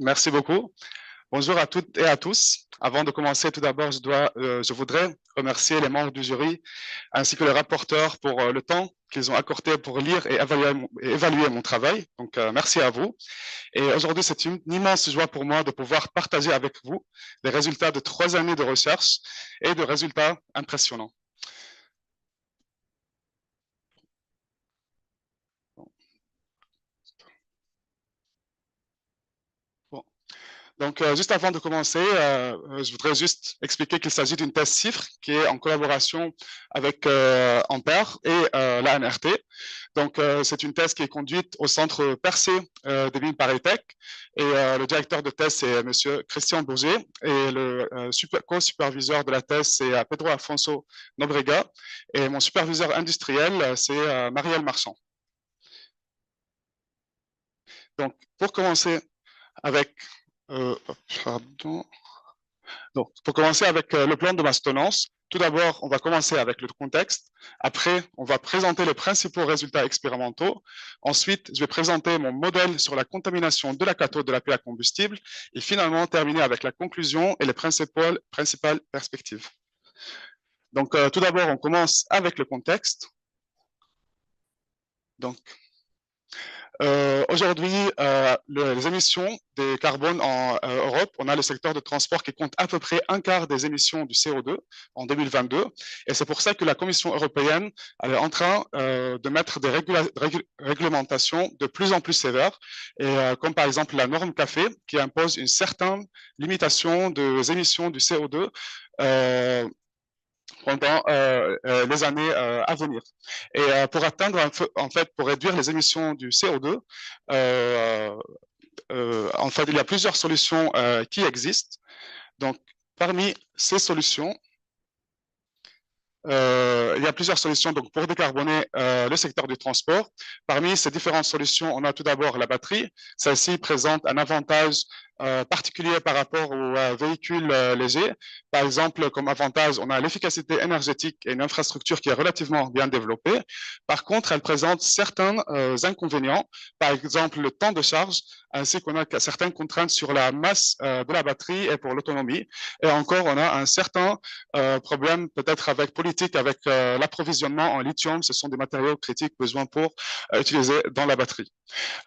Merci beaucoup. Bonjour à toutes et à tous. Avant de commencer, tout d'abord, je voudrais remercier les membres du jury ainsi que les rapporteurs pour le temps qu'ils ont accordé pour lire et évaluer mon travail. Donc, merci à vous. Et aujourd'hui, c'est une immense joie pour moi de pouvoir partager avec vous les résultats de 3 années de recherche et de résultats impressionnants. Donc, juste avant de commencer, je voudrais juste expliquer qu'il s'agit d'une thèse CIFRE qui est en collaboration avec Ampère et la NRT. Donc, c'est une thèse qui est conduite au centre Percé des mines ParisTech. Et le directeur de thèse, c'est M. Christian Bourget. Et le co-superviseur de la thèse, c'est Pedro Afonso Nobrega. Et mon superviseur industriel, c'est Marielle Marchand. Donc, pour commencer avec Donc, pour commencer avec le plan de mastodonce, tout d'abord, on va commencer avec le contexte. Après, on va présenter les principaux résultats expérimentaux. Ensuite, je vais présenter mon modèle sur la contamination de la cathode de la pile à combustible. Et finalement, terminer avec la conclusion et les principales perspectives. Donc, tout d'abord, on commence avec le contexte. Donc, aujourd'hui, les émissions de carbone en Europe, on a le secteur de transport qui compte à peu près un quart des émissions du CO2 en 2022. Et c'est pour ça que la Commission européenne elle est en train de mettre des réglementations de plus en plus sévères, et, comme par exemple la norme café qui impose une certaine limitation des émissions du CO2 pendant les années à venir. Et pour atteindre, en fait, pour réduire les émissions du CO2, en fait, il y a plusieurs solutions qui existent. Donc, parmi ces solutions, il y a plusieurs solutions donc, pour décarboner le secteur du transport. Parmi ces différentes solutions, on a tout d'abord la batterie. Celle-ci présente un avantage particulier par rapport aux véhicules légers. Par exemple, comme avantage, on a l'efficacité énergétique et une infrastructure qui est relativement bien développée. Par contre, elle présente certains inconvénients, par exemple le temps de charge, ainsi qu'on a certaines contraintes sur la masse de la batterie et pour l'autonomie. Et encore, on a un certain problème peut-être avec politique, avec l'approvisionnement en lithium. Ce sont des matériaux critiques besoin pour utiliser dans la batterie.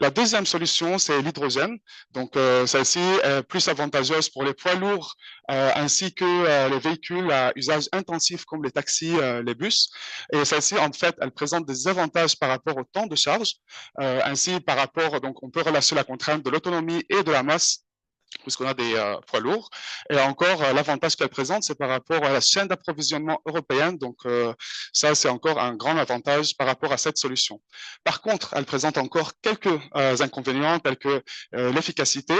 La deuxième solution, c'est l'hydrogène. Donc, celle-ci est plus avantageuse pour les poids lourds ainsi que les véhicules à usage intensif comme les taxis, les bus. Et celle-ci, en fait, elle présente des avantages par rapport au temps de charge, ainsi par rapport, donc, on peut relâcher la contrainte de l'autonomie et de la masse puisqu'on a des poids lourds. Et encore, l'avantage qu'elle présente, c'est par rapport à la chaîne d'approvisionnement européenne. Donc, ça, c'est encore un grand avantage par rapport à cette solution. Par contre, elle présente encore quelques inconvénients, tels que l'efficacité.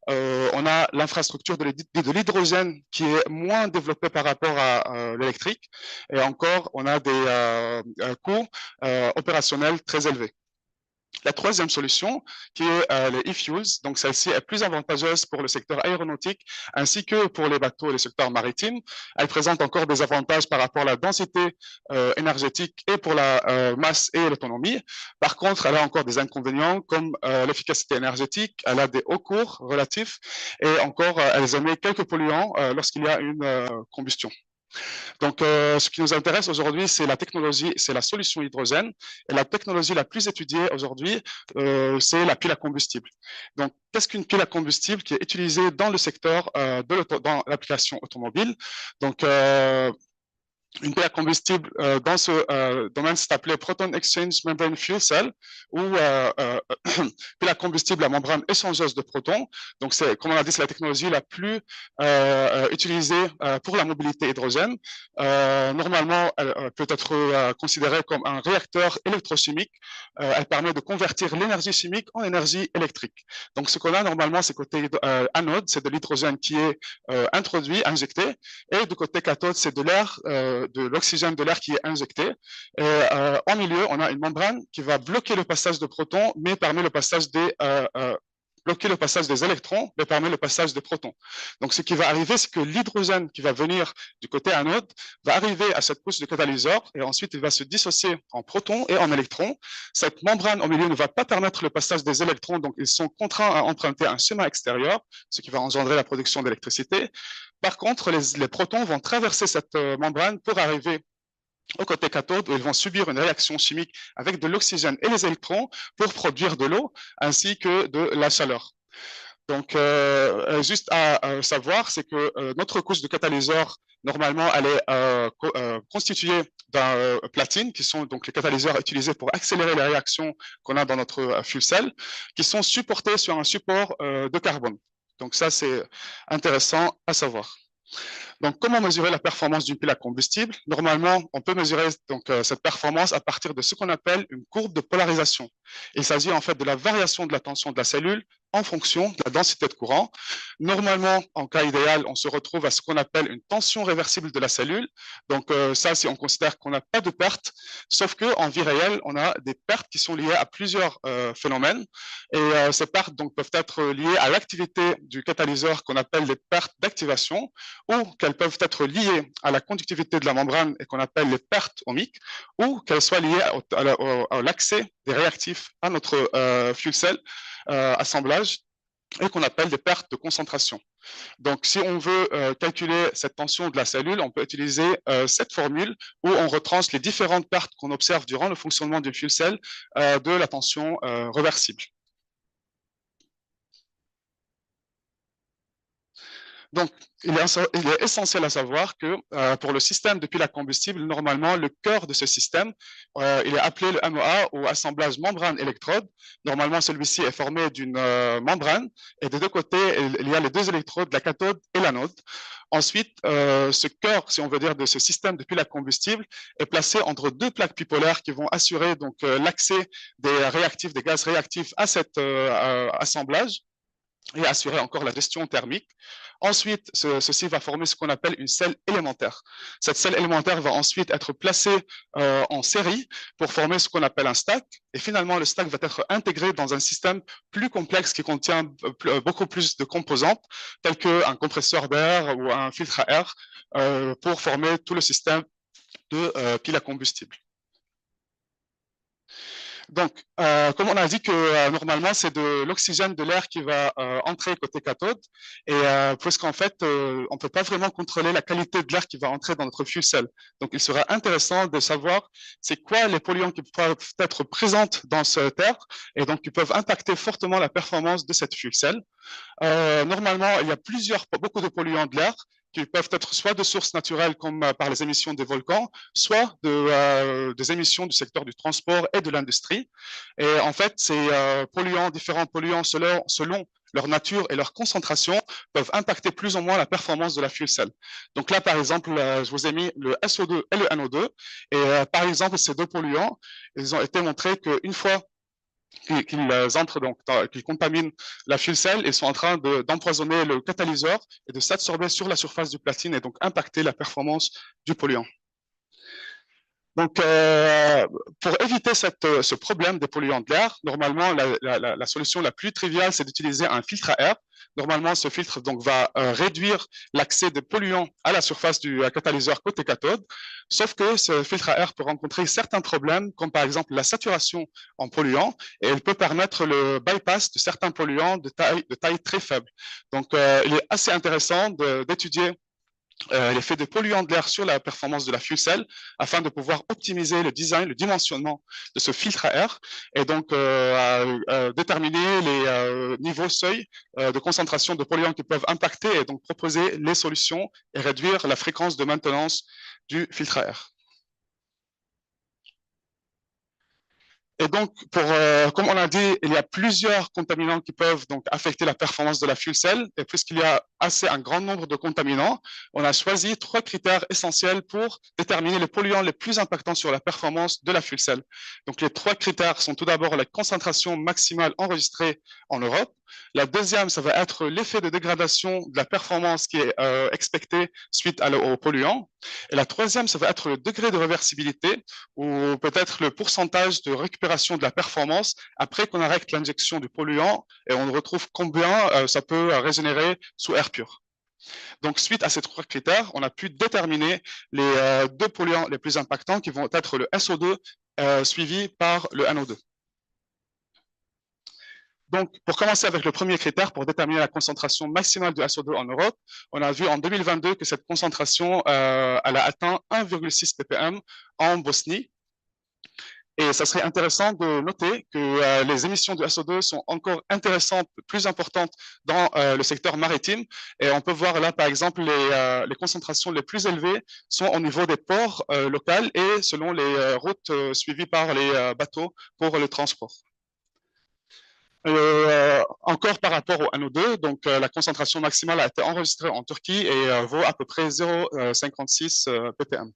On a l'infrastructure de l'hydrogène qui est moins développée par rapport à l'électrique. Et encore, on a des coûts opérationnels très élevés. La troisième solution, qui est les e-fuels, donc celle-ci est plus avantageuse pour le secteur aéronautique ainsi que pour les bateaux et les secteurs maritimes. Elle présente encore des avantages par rapport à la densité énergétique et pour la masse et l'autonomie. Par contre, elle a encore des inconvénients comme l'efficacité énergétique, elle a des hauts coûts relatifs et encore, elle émet quelques polluants lorsqu'il y a une combustion. Donc, ce qui nous intéresse aujourd'hui, c'est la technologie, c'est la solution hydrogène. Et la technologie la plus étudiée aujourd'hui, c'est la pile à combustible. Donc, qu'est-ce qu'une pile à combustible qui est utilisée dans le secteur dans l'application automobile? Donc, une pile à combustible dans ce domaine, c'est appelé Proton Exchange Membrane Fuel Cell, ou pile à combustible à membrane échangeuse de protons. Donc, comme on a dit, c'est la technologie la plus utilisée pour la mobilité hydrogène. Normalement, elle peut être considérée comme un réacteur électrochimique. Elle permet de convertir l'énergie chimique en énergie électrique. Donc, ce qu'on a normalement, c'est côté anode, c'est de l'hydrogène qui est introduit, injecté, et du côté cathode, c'est de l'air de l'oxygène de l'air qui est injecté. Et en milieu, on a une membrane qui va bloquer le passage de protons, mais permet le passage des bloquer le passage des électrons, mais permet le passage des protons. Donc, ce qui va arriver, c'est que l'hydrogène qui va venir du côté anode va arriver à cette couche de catalyseur et ensuite il va se dissocier en protons et en électrons. Cette membrane au milieu ne va pas permettre le passage des électrons, donc ils sont contraints à emprunter un chemin extérieur, ce qui va engendrer la production d'électricité. Par contre, les protons vont traverser cette membrane pour arriver au côté cathode, où ils vont subir une réaction chimique avec de l'oxygène et les électrons pour produire de l'eau ainsi que de la chaleur. Donc, juste à savoir, c'est que notre couche de catalyseur, normalement, elle est constituée d'un platine, qui sont donc les catalyseurs utilisés pour accélérer les réactions qu'on a dans notre fuel cell, qui sont supportés sur un support de carbone. Donc ça, c'est intéressant à savoir. Donc, comment mesurer la performance d'une pile à combustible? Normalement, on peut mesurer donc, cette performance à partir de ce qu'on appelle une courbe de polarisation. Il s'agit en fait de la variation de la tension de la cellule en fonction de la densité de courant. Normalement, en cas idéal, on se retrouve à ce qu'on appelle une tension réversible de la cellule. Donc ça, si on considère qu'on n'a pas de perte, sauf qu'en vie réelle, on a des pertes qui sont liées à plusieurs phénomènes. Et ces pertes donc, peuvent être liées à l'activité du catalyseur qu'on appelle les pertes d'activation, ou qu'elles peuvent être liées à la conductivité de la membrane et qu'on appelle les pertes ohmiques, ou qu'elles soient liées à l'accès des réactifs à notre fuel cell assemblage et qu'on appelle des pertes de concentration. Donc, si on veut calculer cette tension de la cellule, on peut utiliser cette formule où on retranche les différentes pertes qu'on observe durant le fonctionnement du fuel cell de la tension réversible. Donc, il est essentiel à savoir que pour le système de pile à combustible, normalement, le cœur de ce système, il est appelé le MOA ou assemblage membrane-électrode. Normalement, celui-ci est formé d'une membrane et des deux côtés, il y a les deux électrodes, la cathode et l'anode. Ensuite, ce cœur, si on veut dire, de ce système de pile à combustible est placé entre deux plaques bipolaires qui vont assurer donc l'accès des réactifs, des gaz réactifs à cet assemblage et assurer encore la gestion thermique. Ensuite, ceci va former ce qu'on appelle une selle élémentaire. Cette selle élémentaire va ensuite être placée en série pour former ce qu'on appelle un stack. Et finalement, le stack va être intégré dans un système plus complexe qui contient beaucoup plus de composantes, telles qu'un compresseur d'air ou un filtre à air, pour former tout le système de pile à combustible. Donc, comme on a dit que normalement, c'est de l'oxygène de l'air qui va entrer côté cathode, et puisqu'en fait, on ne peut pas vraiment contrôler la qualité de l'air qui va entrer dans notre fuel cell. Donc, il serait intéressant de savoir c'est quoi les polluants qui peuvent être présents dans cette air, et donc qui peuvent impacter fortement la performance de cette fuel cell. Normalement, il y a beaucoup de polluants de l'air qui peuvent être soit de sources naturelles comme par les émissions des volcans, soit des émissions du secteur du transport et de l'industrie. Et en fait, ces différents polluants, selon leur nature et leur concentration, peuvent impacter plus ou moins la performance de la fuel cell. Donc là, par exemple, je vous ai mis le SO2 et le NO2. Et par exemple, ces deux polluants, ils ont été montrés qu'une fois qu'ils entrent donc, qu'ils contaminent la fuel cell, ils sont en train d'empoisonner le catalyseur et de s'absorber sur la surface du platine et donc impacter la performance du polluant. Donc, pour éviter ce problème des polluants de l'air, normalement, la solution la plus triviale, c'est d'utiliser un filtre à air. Normalement, ce filtre donc, va réduire l'accès des polluants à la surface du catalyseur côté cathode, sauf que ce filtre à air peut rencontrer certains problèmes, comme par exemple la saturation en polluants, et il peut permettre le bypass de certains polluants de taille très faible. Donc, il est assez intéressant d'étudier l'effet des polluants de l'air sur la performance de la fuel cell afin de pouvoir optimiser le design, le dimensionnement de ce filtre à air et donc déterminer les niveaux seuil de concentration de polluants qui peuvent impacter et donc proposer les solutions et réduire la fréquence de maintenance du filtre à air. Et donc, comme on a dit, il y a plusieurs contaminants qui peuvent donc affecter la performance de la fuel cell. Et puisqu'il y a un grand nombre de contaminants, on a choisi 3 critères essentiels pour déterminer les polluants les plus impactants sur la performance de la fuel cell. Donc, les 3 critères sont tout d'abord la concentration maximale enregistrée en Europe. La deuxième, ça va être l'effet de dégradation de la performance qui est expecté suite aux polluants. Et la troisième, ça va être le degré de réversibilité ou peut-être le pourcentage de récupération de la performance après qu'on arrête l'injection du polluant et on retrouve combien ça peut régénérer sous air pur. Donc, suite à ces trois critères, on a pu déterminer les deux polluants les plus impactants qui vont être le SO2 suivi par le NO2. Donc, pour commencer avec le premier critère, pour déterminer la concentration maximale de SO2 en Europe, on a vu en 2022 que cette concentration elle a atteint 1,6 ppm en Bosnie. Et ça serait intéressant de noter que les émissions de SO2 sont encore intéressantes, plus importantes dans le secteur maritime. Et on peut voir là, par exemple, les concentrations les plus élevées sont au niveau des ports locaux et selon les routes suivies par les bateaux pour le transport. Encore par rapport au NO2, donc la concentration maximale a été enregistrée en Turquie et vaut à peu près 0,56 ppm.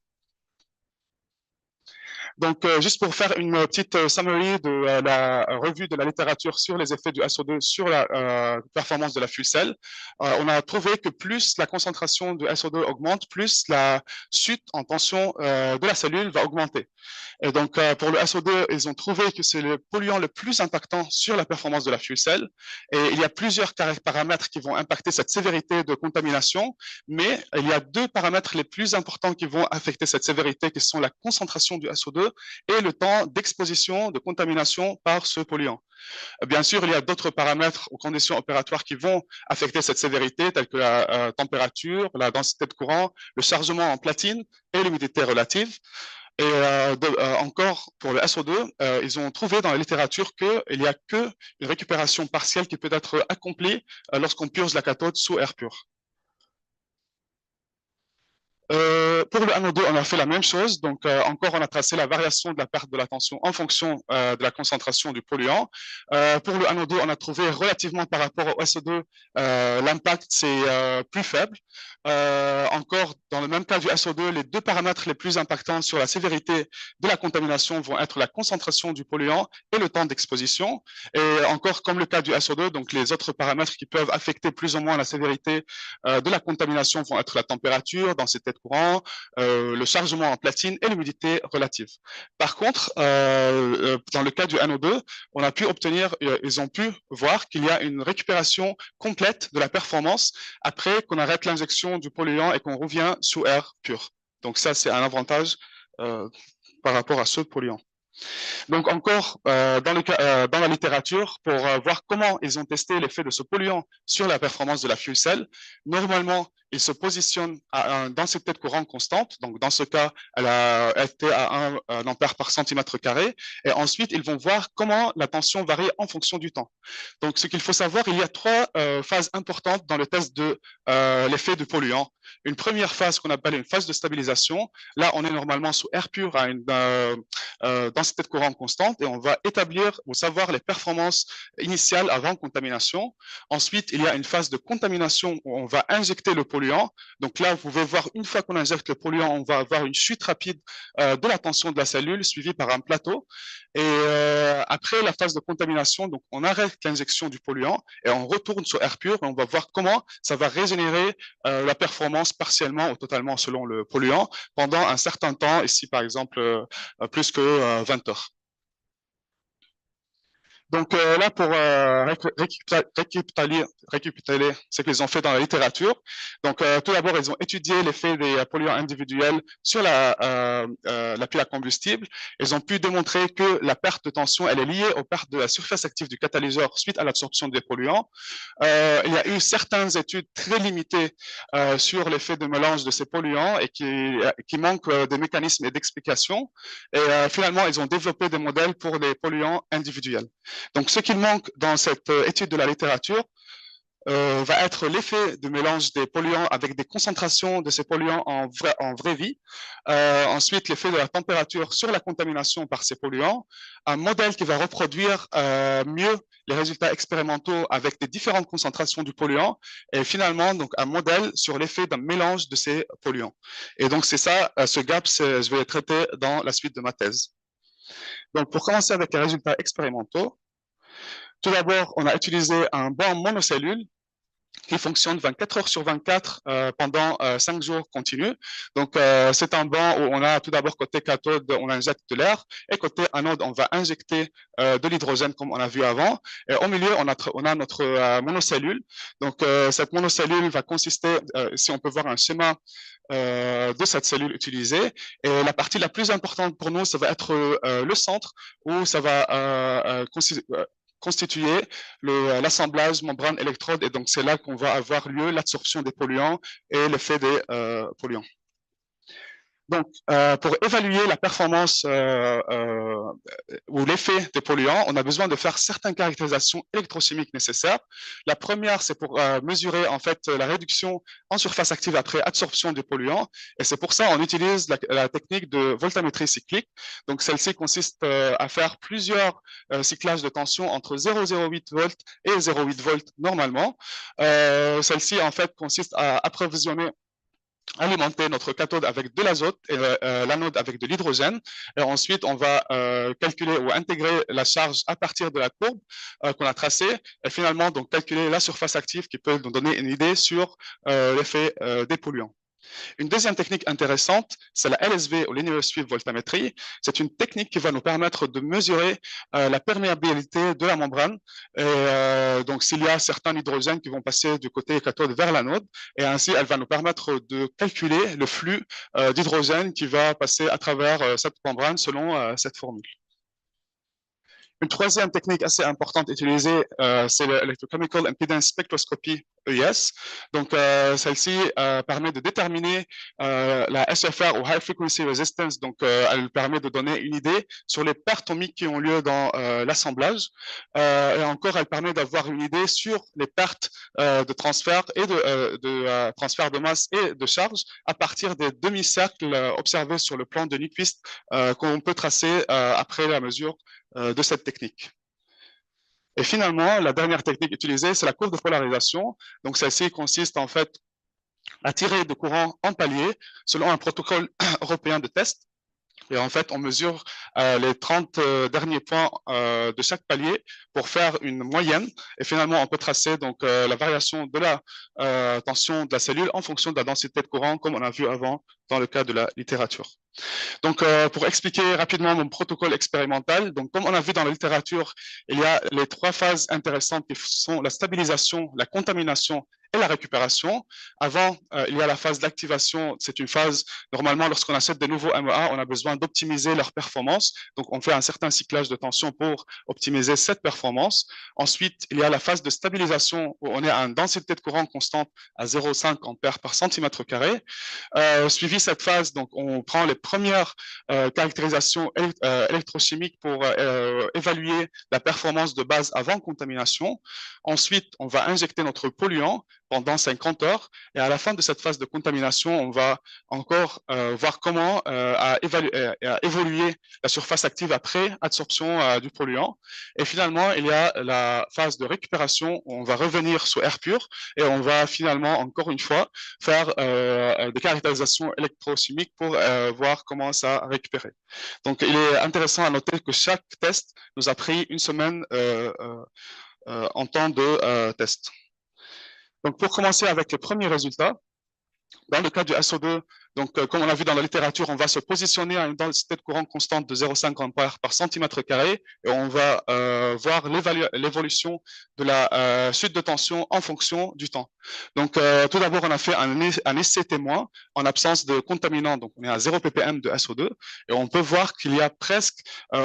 Donc, juste pour faire une petite summary de la revue de la littérature sur les effets du SO2 sur la performance de la fuel cell, on a trouvé que plus la concentration de SO2 augmente, plus la chute en tension de la cellule va augmenter. Et donc, pour le SO2, ils ont trouvé que c'est le polluant le plus impactant sur la performance de la fuel cell. Et il y a plusieurs paramètres qui vont impacter cette sévérité de contamination, mais il y a deux paramètres les plus importants qui vont affecter cette sévérité, qui sont la concentration du SO2 et le temps d'exposition, de contamination par ce polluant. Bien sûr, il y a d'autres paramètres aux conditions opératoires qui vont affecter cette sévérité, telles que la température, la densité de courant, le chargement en platine et l'humidité relative. Et encore, pour le SO2, ils ont trouvé dans la littérature qu'il n'y a qu'une récupération partielle qui peut être accomplie lorsqu'on purge la cathode sous air pur. Pour le NO2, on a fait la même chose. Donc, encore, on a tracé la variation de la perte de la tension en fonction de la concentration du polluant. Pour le NO2, on a trouvé relativement par rapport au SO2, l'impact, c'est plus faible. Encore, dans le même cas du SO2, les deux paramètres les plus impactants sur la sévérité de la contamination vont être la concentration du polluant et le temps d'exposition. Et encore, comme le cas du SO2, donc les autres paramètres qui peuvent affecter plus ou moins la sévérité de la contamination vont être la température, densité de courant, le chargement en platine et l'humidité relative. Par contre, dans le cas du NO2, on a pu obtenir, ils ont pu voir qu'il y a une récupération complète de la performance après qu'on arrête l'injection du polluant et qu'on revient sous air pur. Donc ça, c'est un avantage par rapport à ce polluant. Donc encore, dans la littérature, pour voir comment ils ont testé l'effet de ce polluant sur la performance de la fuel cell, normalement, ils se positionnent à une densité de courant constante. Donc, dans ce cas, elle a été à 1 ampère par centimètre carré. Et ensuite, ils vont voir comment la tension varie en fonction du temps. Donc, ce qu'il faut savoir, il y a trois phases importantes dans le test de l'effet du polluant. Une première phase qu'on appelle une phase de stabilisation. Là, on est normalement sous air pur à une densité de courant constante et on va établir ou savoir les performances initiales avant contamination. Ensuite, il y a une phase de contamination où on va injecter le polluant. Donc là, vous pouvez voir, une fois qu'on injecte le polluant, on va avoir une chute rapide de la tension de la cellule suivie par un plateau. Et après la phase de contamination, donc on arrête l'injection du polluant et on retourne sur air pur et on va voir comment ça va régénérer la performance partiellement ou totalement selon le polluant pendant un certain temps, ici par exemple plus que 20 heures. Donc là, pour récapituler ce qu'ils ont fait dans la littérature, donc tout d'abord, ils ont étudié l'effet des polluants individuels sur la pile à combustible. Ils ont pu démontrer que la perte de tension, elle est liée aux pertes de la surface active du catalyseur suite à l'absorption des polluants. Il y a eu certaines études très limitées sur l'effet de mélange de ces polluants et qui manquent de mécanismes et d'explications. Et finalement, ils ont développé des modèles pour les polluants individuels. Donc, ce qu'il manque dans cette étude de la littérature va être l'effet de mélange des polluants avec des concentrations de ces polluants en vraie vie. Ensuite, l'effet de la température sur la contamination par ces polluants. Un modèle qui va reproduire mieux les résultats expérimentaux avec des différentes concentrations du polluant. Et finalement, donc, un modèle sur l'effet d'un mélange de ces polluants. Et donc, c'est ça, ce gap, je vais le traiter dans la suite de ma thèse. Donc, pour commencer avec les résultats expérimentaux, Tout d'abord, on a utilisé un banc monocellule qui fonctionne 24 heures sur 24 pendant 5 jours continus. Donc, c'est un banc où on a tout d'abord côté cathode, on injecte de l'air, et côté anode, on va injecter de l'hydrogène comme on a vu avant. Et au milieu, on a notre monocellule. Donc, cette monocellule va consister, si on peut voir un schéma de cette cellule utilisée. Et la partie la plus importante pour nous, ça va être le centre où ça va constituer l'assemblage membrane-électrode, et donc c'est là qu'on va avoir lieu l'absorption des polluants et l'effet des polluants. Donc, pour évaluer la performance ou l'effet des polluants, on a besoin de faire certaines caractérisations électrochimiques nécessaires. La première, c'est pour mesurer en fait la réduction en surface active après absorption des polluants. Et c'est pour ça qu'on utilise la technique de voltammétrie cyclique. Donc, celle-ci consiste à faire plusieurs cyclages de tension entre 0,08 volts et 0,8 volts normalement. Celle-ci, en fait, consiste à approvisionner alimenter notre cathode avec de l'azote et l'anode avec de l'hydrogène. Et ensuite, on va calculer ou intégrer la charge à partir de la courbe qu'on a tracée, et finalement donc calculer la surface active qui peut nous donner une idée sur l'effet des polluants. Une deuxième technique intéressante, c'est la LSV ou Linear Sweep Voltammetrie. C'est une technique qui va nous permettre de mesurer la perméabilité de la membrane. Et, donc, s'il y a certains hydrogènes qui vont passer du côté cathode vers l'anode, et ainsi, elle va nous permettre de calculer le flux d'hydrogène qui va passer à travers cette membrane selon cette formule. Une troisième technique assez importante utilisée, c'est l'Electrochemical Impedance Spectroscopy, EIS. Donc, celle-ci permet de déterminer la SFR ou High Frequency Resistance. Donc, elle permet de donner une idée sur les pertes ohmiques qui ont lieu dans l'assemblage. Et encore, elle permet d'avoir une idée sur les pertes de transfert et de transfert de masse et de charge à partir des demi-cercles observés sur le plan de Nyquist qu'on peut tracer après la mesure de cette technique. Et finalement, la dernière technique utilisée, c'est la courbe de polarisation. Donc, celle-ci consiste en fait à tirer de courant en palier selon un protocole européen de test. Et en fait, on mesure les 30 derniers points de chaque palier pour faire une moyenne. Et finalement, on peut tracer donc la variation de la tension de la cellule en fonction de la densité de courant, comme on a vu avant dans le cas de la littérature. Donc, pour expliquer rapidement mon protocole expérimental, donc comme on a vu dans la littérature, il y a les 3 phases intéressantes qui sont la stabilisation, la contamination et la récupération. Avant, il y a la phase d'activation. C'est une phase, normalement, lorsqu'on achète des nouveaux MEA, on a besoin d'optimiser leur performance. Donc, on fait un certain cyclage de tension pour optimiser cette performance. Ensuite, il y a la phase de stabilisation où on est à une densité de courant constante à 0,5 ampères par centimètre carré. Suivi cette phase, donc, on prend les premières caractérisations électrochimiques pour évaluer la performance de base avant contamination. Ensuite, on va injecter notre polluant pendant 50 heures. Et à la fin de cette phase de contamination, on va encore voir comment a évolué la surface active après absorption du polluant. Et finalement, il y a la phase de récupération où on va revenir sous air pur et on va finalement, encore une fois, faire des caractérisations électrochimiques pour voir comment ça a récupéré. Donc, il est intéressant à noter que chaque test nous a pris une semaine en temps de test. Donc, pour commencer avec les premiers résultats, dans le cas du SO2, donc, comme on l'a vu dans la littérature, on va se positionner à une densité de courant constante de 0,5 ampères par centimètre carré et on va voir l'évolution de la chute de tension en fonction du temps. Donc, tout d'abord, on a fait un essai témoin en absence de contaminants. Donc, on est à 0 ppm de SO2 et on peut voir qu'il y a presque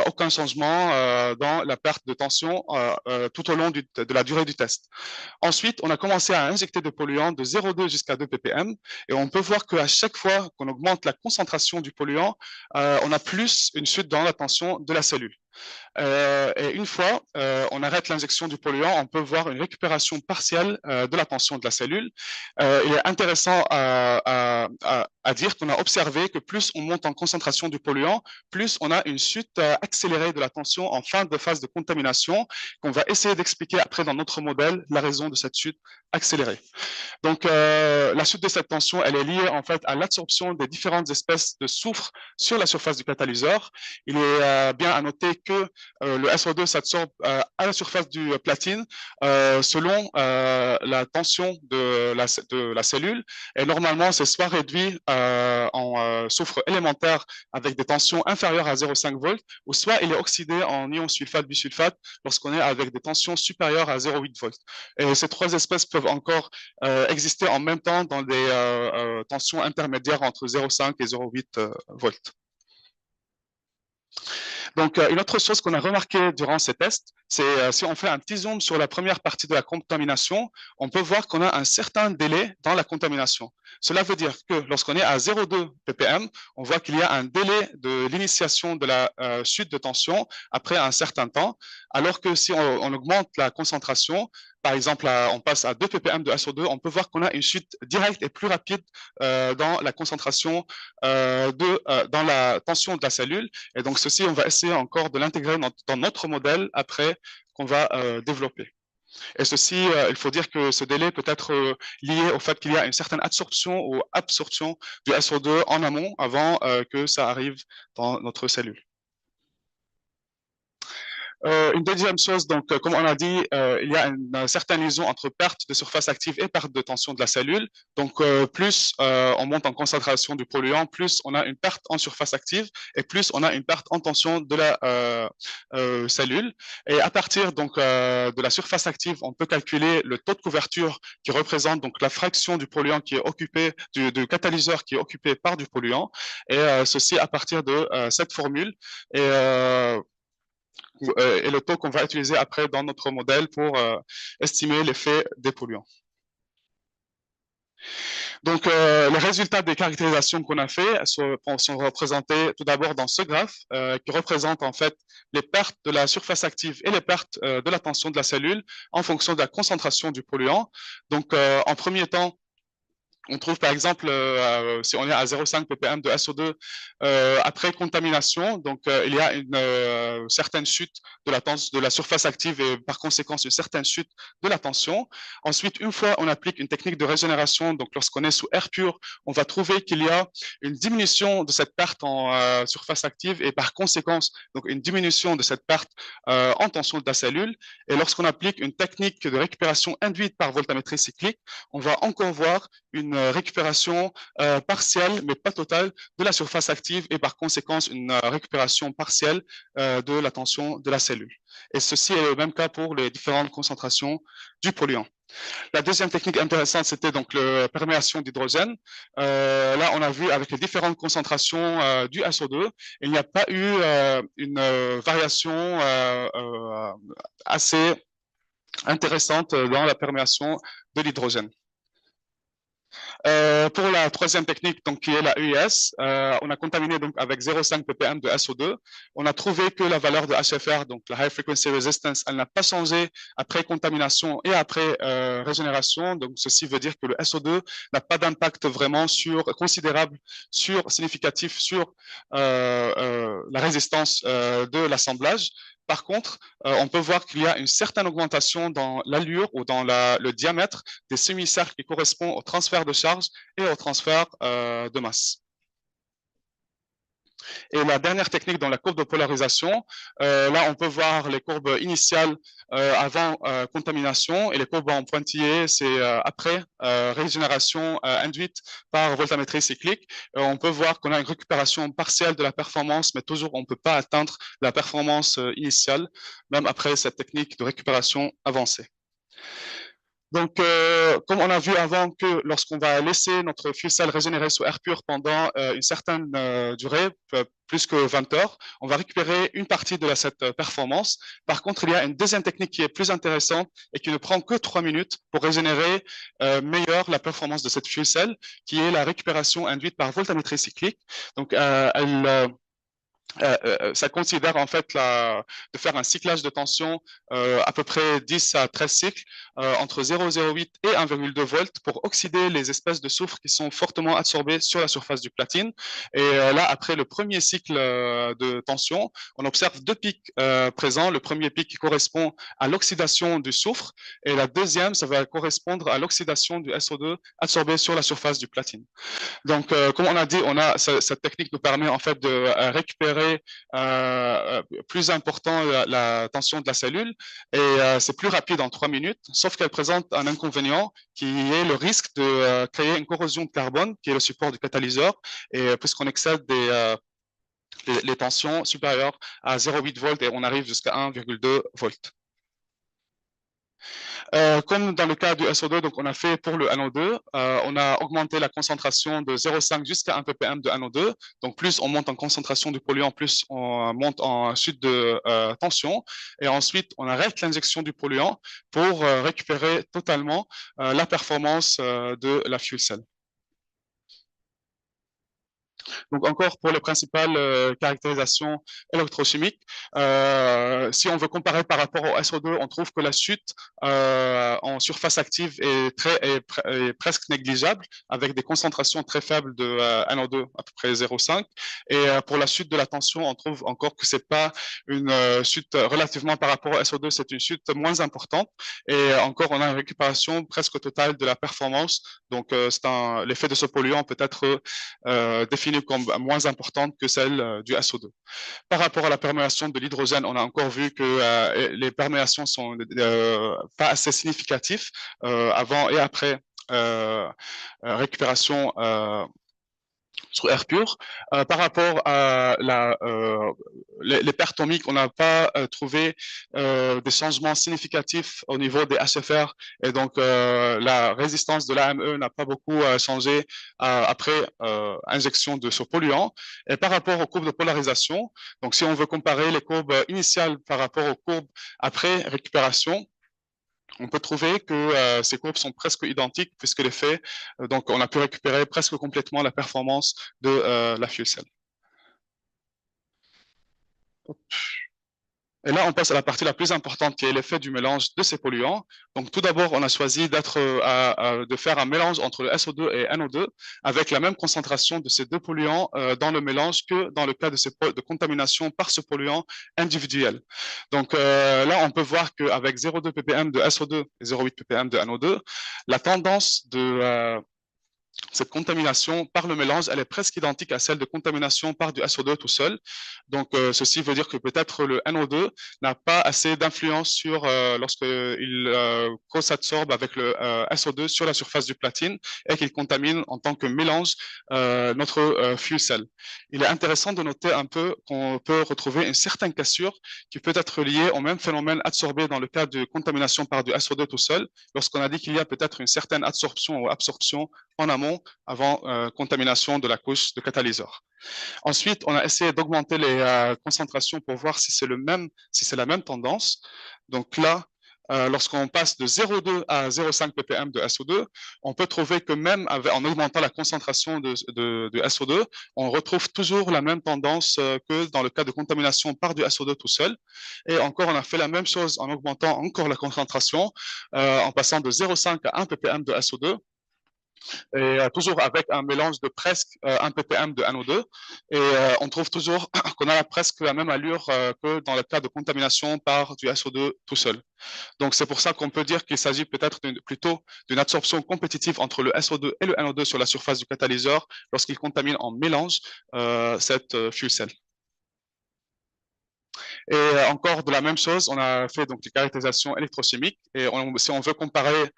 aucun changement dans la perte de tension tout au long de la durée du test. Ensuite, on a commencé à injecter des polluants de 0,2 jusqu'à 2 ppm et on peut voir qu'à chaque fois qu'on augmente la concentration du polluant, on a plus une chute dans la tension de la cellule. Et une fois on arrête l'injection du polluant, on peut voir une récupération partielle de la tension de la cellule. Il est intéressant à dire qu'on a observé que plus on monte en concentration du polluant, plus on a une chute accélérée de la tension en fin de phase de contamination, qu'on va essayer d'expliquer après dans notre modèle la raison de cette chute accélérée. Donc, la chute de cette tension, elle est liée en fait à l'absorption des différentes espèces de soufre sur la surface du catalyseur. Il est bien à noter que le SO2 s'absorbe à la surface du platine selon la tension de la cellule. Et normalement, c'est soit réduit en soufre élémentaire avec des tensions inférieures à 0,5 volts, ou soit il est oxydé en ion sulfate bisulfate lorsqu'on est avec des tensions supérieures à 0,8 volts. Et ces trois espèces peuvent encore exister en même temps dans des tensions intermédiaires entre 0,5 et 0,8 volts. Donc, une autre chose qu'on a remarqué durant ces tests, c'est si on fait un petit zoom sur la première partie de la contamination, on peut voir qu'on a un certain délai dans la contamination. Cela veut dire que lorsqu'on est à 0,2 ppm, on voit qu'il y a un délai de l'initiation de la chute de tension après un certain temps, alors que si on augmente la concentration, par exemple, on passe à 2 ppm de SO2, on peut voir qu'on a une chute directe et plus rapide dans la concentration dans la tension de la cellule. Et donc, ceci, on va essayer encore de l'intégrer dans notre modèle après qu'on va développer. Et ceci, il faut dire que ce délai peut être lié au fait qu'il y a une certaine adsorption ou absorption du SO2 en amont avant que ça arrive dans notre cellule. Une deuxième chose, donc, comme on a dit, il y a une certaine liaison entre perte de surface active et perte de tension de la cellule. Donc, plus on monte en concentration du polluant, plus on a une perte en surface active et plus on a une perte en tension de la cellule. Et à partir donc de la surface active, on peut calculer le taux de couverture qui représente donc la fraction du polluant qui est occupé, du catalyseur qui est occupé par du polluant. Et ceci à partir de cette formule. Et le taux qu'on va utiliser après dans notre modèle pour estimer l'effet des polluants. Donc, les résultats des caractérisations qu'on a fait sont représentés tout d'abord dans ce graphe qui représente en fait les pertes de la surface active et les pertes de la tension de la cellule en fonction de la concentration du polluant. Donc, en premier temps, on trouve par exemple, si on est à 0,5 ppm de SO2 après contamination, donc il y a une certaine chute de la surface active et par conséquent une certaine chute de la tension. Ensuite, une fois on applique une technique de régénération, donc lorsqu'on est sous air pur, on va trouver qu'il y a une diminution de cette perte en surface active et par conséquence donc une diminution de cette perte en tension de la cellule. Et lorsqu'on applique une technique de récupération induite par voltammétrie cyclique, on va encore voir une récupération partielle, mais pas totale, de la surface active et par conséquence une récupération partielle de la tension de la cellule. Et ceci est le même cas pour les différentes concentrations du polluant. La deuxième technique intéressante, c'était donc la perméation d'hydrogène. Là, on a vu avec les différentes concentrations du SO2, il n'y a pas eu une variation assez intéressante dans la perméation de l'hydrogène. Pour la troisième technique, donc, qui est la UIS, on a contaminé donc, avec 0,5 ppm de SO2. On a trouvé que la valeur de HFR, donc la High Frequency Resistance, elle n'a pas changé après contamination et après régénération. Donc, ceci veut dire que le SO2 n'a pas d'impact vraiment considérable, significatif sur la résistance de l'assemblage. Par contre, on peut voir qu'il y a une certaine augmentation dans l'allure ou dans le diamètre des semi-cercles qui correspond au transfert de charge et au transfert de masse. Et la dernière technique dans la courbe de polarisation, là on peut voir les courbes initiales avant contamination et les courbes en pointillé, c'est après régénération induite par voltammétrie cyclique. On peut voir qu'on a une récupération partielle de la performance, mais toujours on ne peut pas atteindre la performance initiale, même après cette technique de récupération avancée. Donc, comme on a vu avant que lorsqu'on va laisser notre fuel cell régénérer sous air pur pendant une certaine durée, plus que 20 heures, on va récupérer une partie de cette performance. Par contre, il y a une deuxième technique qui est plus intéressante et qui ne prend que 3 minutes pour régénérer meilleure la performance de cette fuel cell, qui est la récupération induite par voltammétrie cyclique. Donc, ça considère en fait de faire un cyclage de tension à peu près 10 à 13 cycles entre 0,08 et 1,2 volts pour oxyder les espèces de soufre qui sont fortement absorbées sur la surface du platine. Et là, après le premier cycle de tension, on observe deux pics présents. Le premier pic qui correspond à l'oxydation du soufre et la deuxième, ça va correspondre à l'oxydation du SO2 absorbé sur la surface du platine. Donc, comme on a dit, cette technique nous permet en fait de récupérer récupérer plus important la tension de la cellule et c'est plus rapide en 3 minutes, sauf qu'elle présente un inconvénient qui est le risque de créer une corrosion de carbone, qui est le support du catalyseur, et puisqu'on excède les tensions supérieures à 0,8 volts et on arrive jusqu'à 1,2 volts. Comme dans le cas du SO2, donc on a fait pour le NO2, on a augmenté la concentration de 0,5 jusqu'à 1 ppm de NO2. Donc plus on monte en concentration du polluant, plus on monte en chute de tension. Et ensuite, on arrête l'injection du polluant pour récupérer totalement la performance de la fuel cell. Donc encore pour les principales caractérisations électrochimiques, si on veut comparer par rapport au SO2, on trouve que la chute en surface active est presque négligeable, avec des concentrations très faibles de NO2, à peu près 0,5. Et pour la chute de la tension, on trouve encore que c'est pas une chute relativement par rapport au SO2, c'est une chute moins importante. Et encore, on a une récupération presque totale de la performance. Donc l'effet de ce polluant peut être définie comme moins importante que celle du SO2. Par rapport à la perméation de l'hydrogène, on a encore vu que les perméations sont pas assez significatives avant et après récupération sur air pur. Par rapport à les pertes thermiques, on n'a pas trouvé des changements significatifs au niveau des HFR et donc la résistance de l'AME n'a pas beaucoup changé après injection de ce polluant. Et par rapport aux courbes de polarisation, donc si on veut comparer les courbes initiales par rapport aux courbes après récupération, on peut trouver que ces courbes sont presque identiques puisque l'effet, donc on a pu récupérer presque complètement la performance de la fuel cell. Et là, on passe à la partie la plus importante qui est l'effet du mélange de ces polluants. Donc, tout d'abord, on a choisi de faire un mélange entre le SO2 et NO2 avec la même concentration de ces deux polluants dans le mélange que dans le cas de contamination par ce polluant individuel. Donc, là, on peut voir qu'avec 0,2 ppm de SO2 et 0,8 ppm de NO2, la tendance de cette contamination par le mélange, elle est presque identique à celle de contamination par du SO2 tout seul. Donc, ceci veut dire que peut-être le NO2 n'a pas assez d'influence sur lorsqu'il co-s'absorbe avec le SO2 sur la surface du platine et qu'il contamine en tant que mélange notre fuel cell. Il est intéressant de noter un peu qu'on peut retrouver une certaine cassure qui peut être liée au même phénomène adsorbé dans le cas de contamination par du SO2 tout seul, lorsqu'on a dit qu'il y a peut-être une certaine adsorption ou absorption en amont avant contamination de la couche de catalyseur. Ensuite, on a essayé d'augmenter les concentrations pour voir si c'est la même tendance. Donc là, lorsqu'on passe de 0,2 à 0,5 ppm de SO2, on peut trouver que même en augmentant la concentration de SO2, on retrouve toujours la même tendance que dans le cas de contamination par du SO2 tout seul. Et encore, on a fait la même chose en augmentant encore la concentration, en passant de 0,5 à 1 ppm de SO2. Et toujours avec un mélange de presque 1 ppm de NO2. Et on trouve toujours qu'on a presque la même allure que dans le cas de contamination par du SO2 tout seul. Donc, c'est pour ça qu'on peut dire qu'il s'agit peut-être plutôt d'une absorption compétitive entre le SO2 et le NO2 sur la surface du catalyseur lorsqu'ils contaminent en mélange cette fuel cell. Et encore de la même chose, on a fait donc des caractérisations électrochimiques et si on veut comparer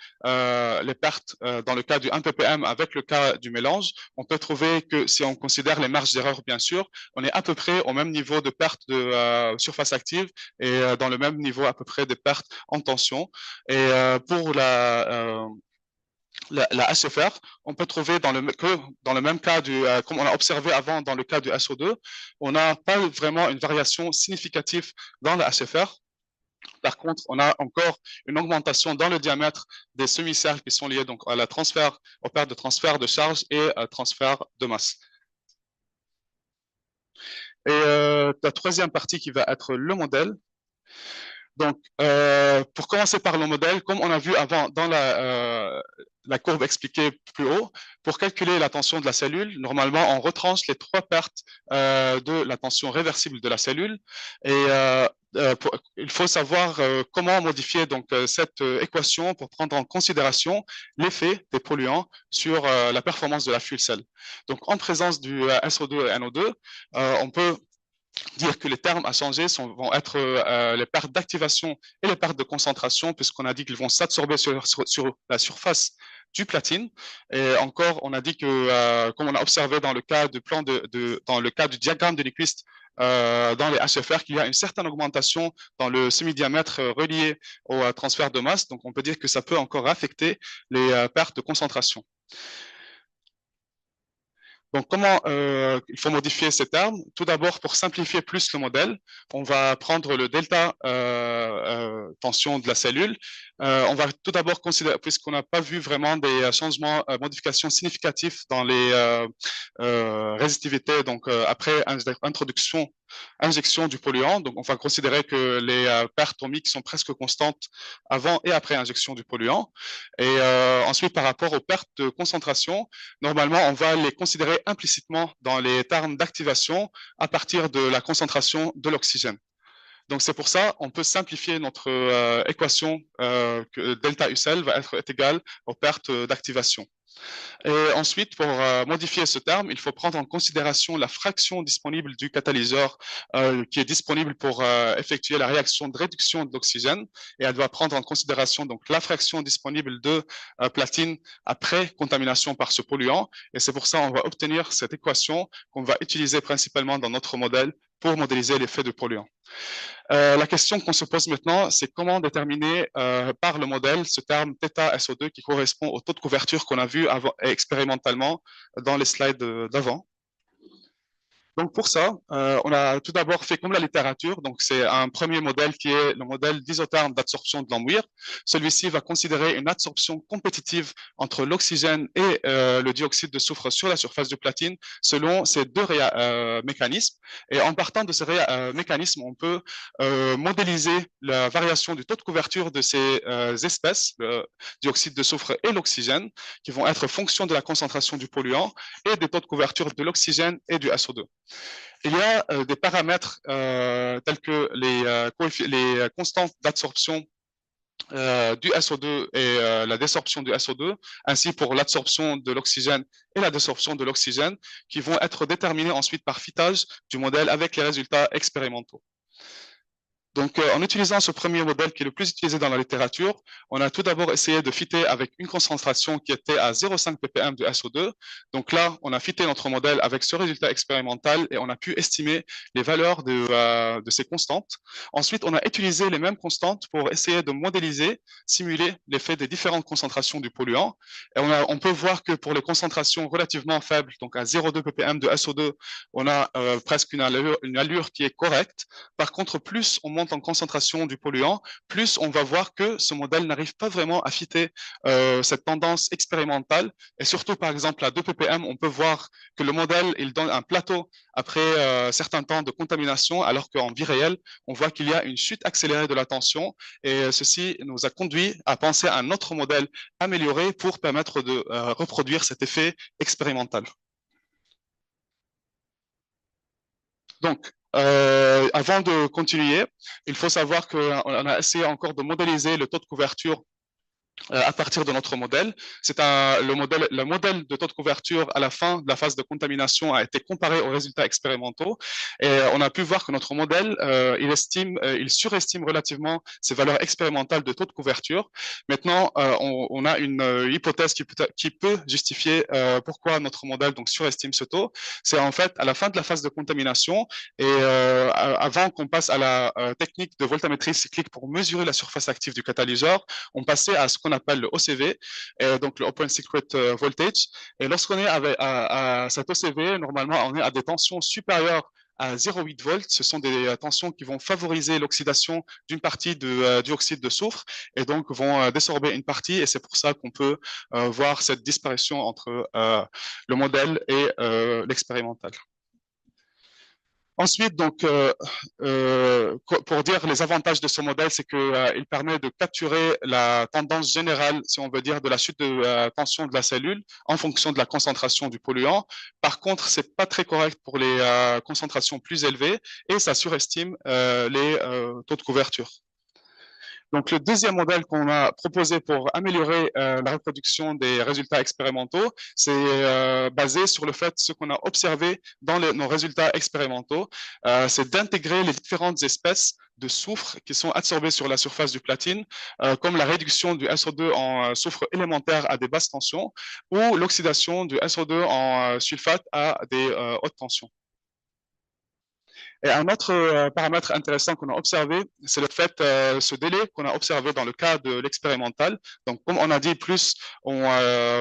les pertes dans le cas du 1 ppm avec le cas du mélange, on peut trouver que si on considère les marges d'erreur, bien sûr, on est à peu près au même niveau de perte de surface active et dans le même niveau à peu près de pertes en tension. Et pour la HFR, on peut trouver que dans le même cas, comme on a observé avant dans le cas du SO2, on n'a pas vraiment une variation significative dans la HFR. Par contre, on a encore une augmentation dans le diamètre des semi-cercles qui sont liés donc aux pertes de transfert de charge et transfert de masse. Et la troisième partie qui va être le modèle. Donc, pour commencer par le modèle, comme on a vu avant dans la courbe expliquée plus haut, pour calculer la tension de la cellule, normalement, on retranche les trois pertes de la tension réversible de la cellule. Et il faut savoir comment modifier donc cette équation pour prendre en considération l'effet des polluants sur la performance de la fuel cell. Donc, en présence du SO2 et NO2, on peut dire que les termes à changer vont être les pertes d'activation et les pertes de concentration, puisqu'on a dit qu'ils vont s'absorber sur la surface du platine. Et encore, on a dit que, comme on a observé dans le cas dans le cas du diagramme de Nyquist dans les HFR, qu'il y a une certaine augmentation dans le semi-diamètre relié au transfert de masse. Donc, on peut dire que ça peut encore affecter les pertes de concentration. Donc, comment il faut modifier ces termes? Tout d'abord, pour simplifier plus le modèle, on va prendre le delta tension de la cellule. On va tout d'abord considérer, puisqu'on n'a pas vu vraiment des changements, modifications significatifs dans les résistivités, donc après injection du polluant. Donc, on va considérer que les pertes ohmiques sont presque constantes avant et après injection du polluant. Et ensuite, par rapport aux pertes de concentration, normalement, on va les considérer implicitement dans les termes d'activation à partir de la concentration de l'oxygène. Donc, c'est pour ça on peut simplifier notre équation que delta UCL va être égale aux pertes d'activation. Et ensuite, pour modifier ce terme, il faut prendre en considération la fraction disponible du catalyseur qui est disponible pour effectuer la réaction de réduction de l'oxygène. Et elle doit prendre en considération donc la fraction disponible de platine après contamination par ce polluant. Et c'est pour ça qu'on va obtenir cette équation qu'on va utiliser principalement dans notre modèle pour modéliser l'effet de polluant. La question qu'on se pose maintenant, c'est comment déterminer par le modèle ce terme θSO2 qui correspond au taux de couverture qu'on a vu expérimentalement dans les slides d'avant. Donc pour ça, on a tout d'abord fait comme la littérature. Donc c'est un premier modèle qui est le modèle d'isotherme d'absorption de l'embouir. Celui-ci va considérer une absorption compétitive entre l'oxygène et le dioxyde de soufre sur la surface du platine selon ces deux mécanismes. Et en partant de ces mécanismes, on peut modéliser la variation du taux de couverture de ces espèces, le dioxyde de soufre et l'oxygène, qui vont être fonction de la concentration du polluant et des taux de couverture de l'oxygène et du SO2. Il y a des paramètres tels que les constantes d'absorption du SO2 et la désorption du SO2, ainsi pour l'absorption de l'oxygène et la désorption de l'oxygène, qui vont être déterminés ensuite par fitage du modèle avec les résultats expérimentaux. Donc, en utilisant ce premier modèle qui est le plus utilisé dans la littérature, on a tout d'abord essayé de fitter avec une concentration qui était à 0,5 ppm de SO2. Donc là, on a fitté notre modèle avec ce résultat expérimental et on a pu estimer les valeurs de ces constantes. Ensuite, on a utilisé les mêmes constantes pour essayer de modéliser, simuler l'effet des différentes concentrations du polluant. Et on peut voir que pour les concentrations relativement faibles, donc à 0,2 ppm de SO2, on a presque une allure qui est correcte. Par contre, plus on monte en concentration du polluant, plus on va voir que ce modèle n'arrive pas vraiment à fitter cette tendance expérimentale. Et surtout, par exemple, à 2 ppm, on peut voir que le modèle il donne un plateau après certains temps de contamination, alors qu'en vie réelle, on voit qu'il y a une chute accélérée de la tension. Et ceci nous a conduit à penser à un autre modèle amélioré pour permettre de reproduire cet effet expérimental. Donc, avant de continuer, il faut savoir qu'on a essayé encore de modéliser le taux de couverture à partir de notre modèle. C'est le modèle de taux de couverture à la fin de la phase de contamination a été comparé aux résultats expérimentaux et on a pu voir que notre modèle, il surestime relativement ces valeurs expérimentales de taux de couverture. Maintenant, on a une hypothèse qui peut justifier pourquoi notre modèle donc surestime ce taux. C'est en fait à la fin de la phase de contamination et avant qu'on passe à la technique de voltammétrie cyclique pour mesurer la surface active du catalyseur, on passait à ce qu'on appelle le OCV, donc le Open Circuit Voltage. Et lorsqu'on est à cet OCV, normalement, on est à des tensions supérieures à 0,8 volts. Ce sont des tensions qui vont favoriser l'oxydation d'une partie de dioxyde de soufre et donc vont désorber une partie. Et c'est pour ça qu'on peut voir cette disparition entre le modèle et l'expérimental. Ensuite, donc, pour dire les avantages de ce modèle, c'est qu'il permet de capturer la tendance générale, si on veut dire, de la chute de tension de la cellule en fonction de la concentration du polluant. Par contre, c'est pas très correct pour les concentrations plus élevées et ça surestime les taux de couverture. Donc, le deuxième modèle qu'on a proposé pour améliorer la reproduction des résultats expérimentaux, c'est basé sur le fait, ce qu'on a observé dans nos résultats expérimentaux, c'est d'intégrer les différentes espèces de soufre qui sont absorbées sur la surface du platine, comme la réduction du SO2 en soufre élémentaire à des basses tensions ou l'oxydation du SO2 en sulfate à des hautes tensions. Et un autre paramètre intéressant qu'on a observé, c'est le fait, ce délai qu'on a observé dans le cas de l'expérimental. Donc, comme on a dit, plus on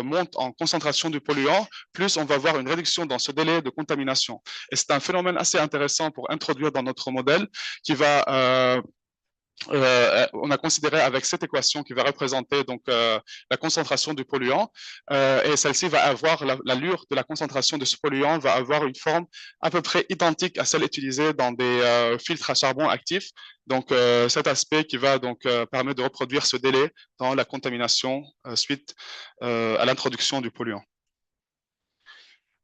monte en concentration du polluant, plus on va avoir une réduction dans ce délai de contamination. Et c'est un phénomène assez intéressant pour introduire dans notre modèle qui va on a considéré avec cette équation qui va représenter donc la concentration du polluant et celle-ci va avoir l'allure de la concentration de ce polluant va avoir une forme à peu près identique à celle utilisée dans des filtres à charbon actifs. Donc cet aspect qui va donc permettre de reproduire ce délai dans la contamination suite à l'introduction du polluant.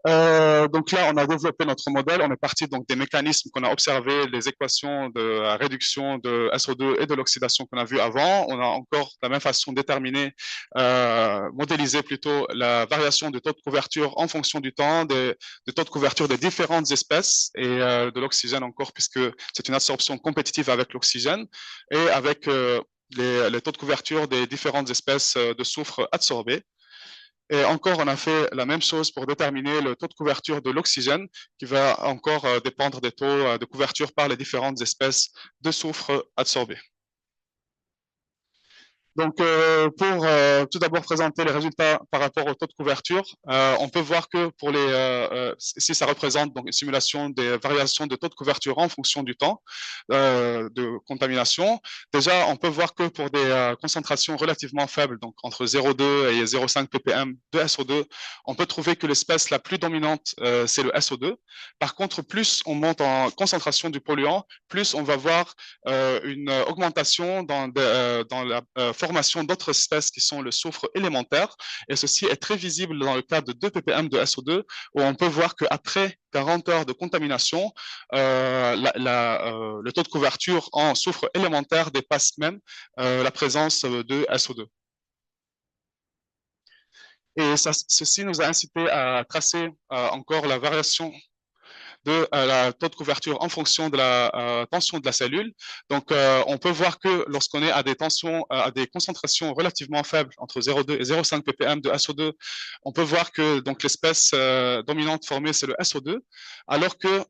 Donc là, on a développé notre modèle. On est parti donc des mécanismes qu'on a observés, les équations de la réduction de SO2 et de l'oxydation qu'on a vu avant. On a encore de la même façon déterminé, modélisé plutôt la variation du taux de couverture en fonction du temps, des taux de couverture des différentes espèces et de l'oxygène encore, puisque c'est une absorption compétitive avec l'oxygène et avec les taux de couverture des différentes espèces de soufre absorbées. Et encore, on a fait la même chose pour déterminer le taux de couverture de l'oxygène, qui va encore dépendre des taux de couverture par les différentes espèces de soufre absorbées. Donc, pour tout d'abord présenter les résultats par rapport au taux de couverture, on peut voir que pour si ça représente donc une simulation des variations de taux de couverture en fonction du temps de contamination. Déjà, on peut voir que pour des concentrations relativement faibles, donc entre 0,2 et 0,5 ppm de SO2, on peut trouver que l'espèce la plus dominante, c'est le SO2. Par contre, plus on monte en concentration du polluant, plus on va voir une augmentation dans la formation d'autres espèces qui sont le soufre élémentaire. Et ceci est très visible dans le cas de 2 ppm de SO2, où on peut voir qu'après 40 heures de contamination, le taux de couverture en soufre élémentaire dépasse même la présence de SO2. Et ceci nous a incité à tracer encore la variation de la taux de couverture en fonction de la tension de la cellule. Donc, on peut voir que lorsqu'on est à des tensions, à des concentrations relativement faibles, entre 0,2 et 0,5 ppm de SO2, on peut voir que donc l'espèce dominante formée, c'est le SO2, alors que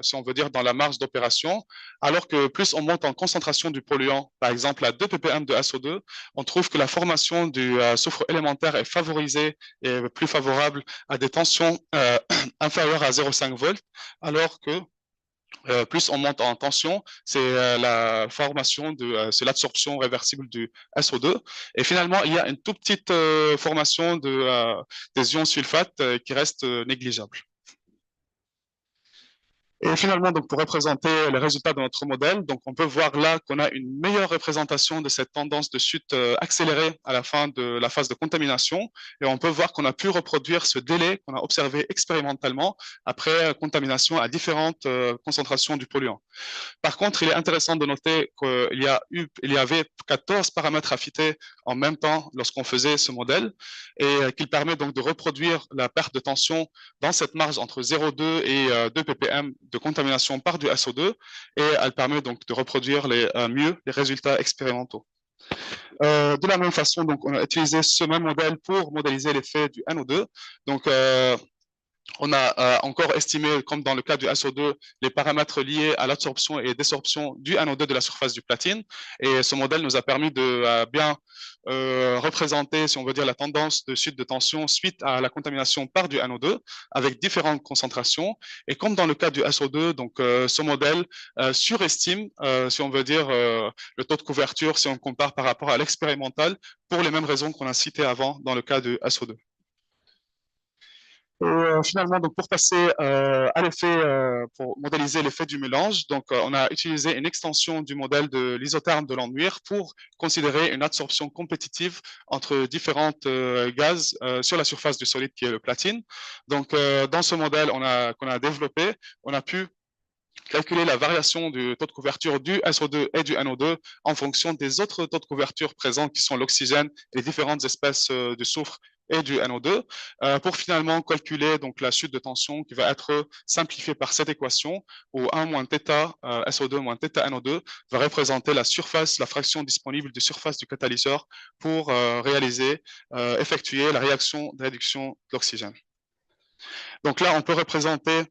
si on veut dire dans la marge d'opération, alors que plus on monte en concentration du polluant, par exemple à 2 ppm de SO2, on trouve que la formation du soufre élémentaire est favorisée et plus favorable à des tensions inférieures à 0,5 volts, alors que plus on monte en tension, c'est la formation c'est l'absorption réversible du SO2. Et finalement, il y a une toute petite formation des ions sulfates qui reste négligeable. Et finalement, donc, pour représenter les résultats de notre modèle, donc, on peut voir là qu'on a une meilleure représentation de cette tendance de chute accélérée à la fin de la phase de contamination. Et on peut voir qu'on a pu reproduire ce délai qu'on a observé expérimentalement après contamination à différentes concentrations du polluant. Par contre, il est intéressant de noter qu'il y avait 14 paramètres à fitter en même temps lorsqu'on faisait ce modèle et qu'il permet donc de reproduire la perte de tension dans cette marge entre 0,2 et 2 ppm de contamination par du SO2 et elle permet donc de reproduire mieux les résultats expérimentaux. De la même façon, donc, on a utilisé ce même modèle pour modéliser l'effet du NO2. Donc, on a encore estimé, comme dans le cas du SO2, les paramètres liés à l'absorption et désorption du NO2 de la surface du platine. Et ce modèle nous a permis de bien représenter, si on veut dire, la tendance de chute de tension suite à la contamination par du NO2 avec différentes concentrations. Et comme dans le cas du SO2, donc ce modèle surestime, si on veut dire, le taux de couverture si on compare par rapport à l'expérimental pour les mêmes raisons qu'on a citées avant dans le cas du SO2. Et finalement, donc pour passer à l'effet, pour modéliser l'effet du mélange, donc on a utilisé une extension du modèle de l'isotherme de Landwehr pour considérer une absorption compétitive entre différentes gaz sur la surface du solide qui est le platine. Donc dans ce modèle qu'on a développé, on a pu calculer la variation du taux de couverture du SO2 et du NO2 en fonction des autres taux de couverture présents qui sont l'oxygène et les différentes espèces de soufre et du NO2 pour finalement calculer donc la chute de tension qui va être simplifiée par cette équation où 1 moins θ SO2 moins θ NO2 va représenter la surface, la fraction disponible de surface du catalyseur pour effectuer la réaction de réduction de l'oxygène. Donc là, on peut représenter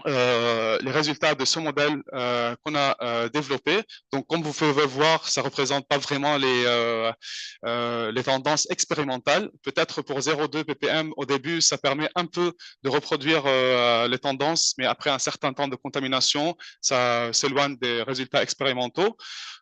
les résultats de ce modèle qu'on a développé. Donc, comme vous pouvez voir, ça ne représente pas vraiment les tendances expérimentales. Peut-être pour 0,2 ppm au début, ça permet un peu de reproduire les tendances, mais après un certain temps de contamination, ça s'éloigne des résultats expérimentaux.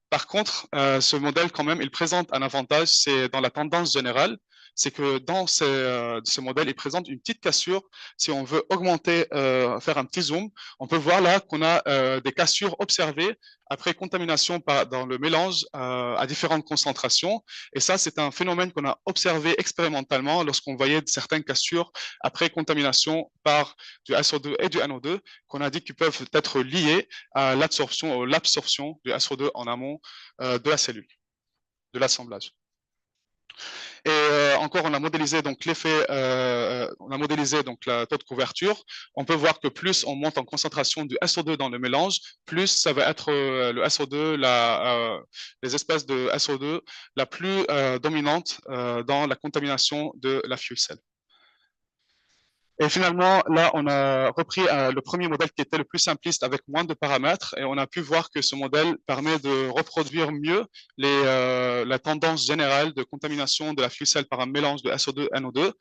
Par contre, ce modèle, quand même, il présente un avantage, c'est dans la tendance générale, c'est que dans ce modèle, il présente une petite cassure. Si on veut augmenter, faire un petit zoom, on peut voir là qu'on a des cassures observées après contamination dans le mélange à différentes concentrations. Et ça, c'est un phénomène qu'on a observé expérimentalement lorsqu'on voyait certaines cassures après contamination par du SO2 et du NO2, qu'on a dit qu'ils peuvent être liés à l'absorption ou l'absorption du SO2 en amont de la cellule, de l'assemblage. Et encore, on a modélisé donc l'effet, on a modélisé donc la taux de couverture. On peut voir que plus on monte en concentration du SO2 dans le mélange, plus ça va être le SO2, les espèces de SO2 la plus dominante dans la contamination de la fuel cell. Et finalement, là, on a repris le premier modèle qui était le plus simpliste avec moins de paramètres et on a pu voir que ce modèle permet de reproduire mieux la tendance générale de contamination de la fuel cell par un mélange de SO2 et NO2.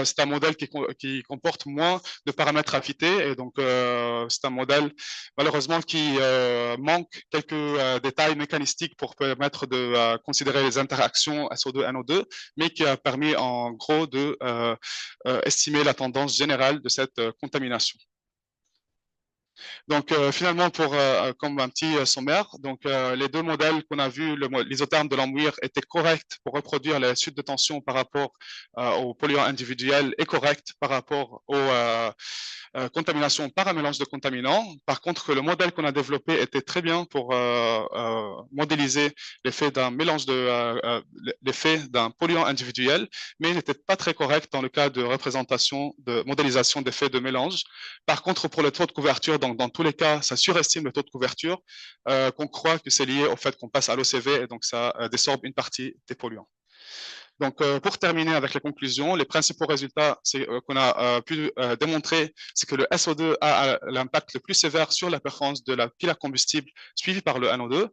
C'est un modèle qui comporte moins de paramètres à fitter et donc c'est un modèle malheureusement qui manque quelques détails mécanistiques pour permettre de considérer les interactions SO2-NO2, mais qui a permis en gros de estimer la tendance générale de cette contamination. Donc finalement, comme un petit sommaire, donc les deux modèles qu'on a vus, l'isotherme de Langmuir était correct pour reproduire les chutes de tension par rapport aux polluants individuels et correct par rapport aux contaminations par un mélange de contaminants. Par contre, le modèle qu'on a développé était très bien pour modéliser l'effet d'un mélange l'effet d'un polluant individuel, mais il n'était pas très correct dans le cas de représentation, de modélisation d'effets de mélange. Par contre, pour le taux de couverture, donc dans tous les cas, ça surestime le taux de couverture, qu'on croit que c'est lié au fait qu'on passe à l'OCV et donc ça désorbe une partie des polluants. Donc, pour terminer avec les conclusions, les principaux résultats qu'on a pu démontrer, c'est que le SO2 a l'impact le plus sévère sur la performance de la pile à combustible suivie par le NO2.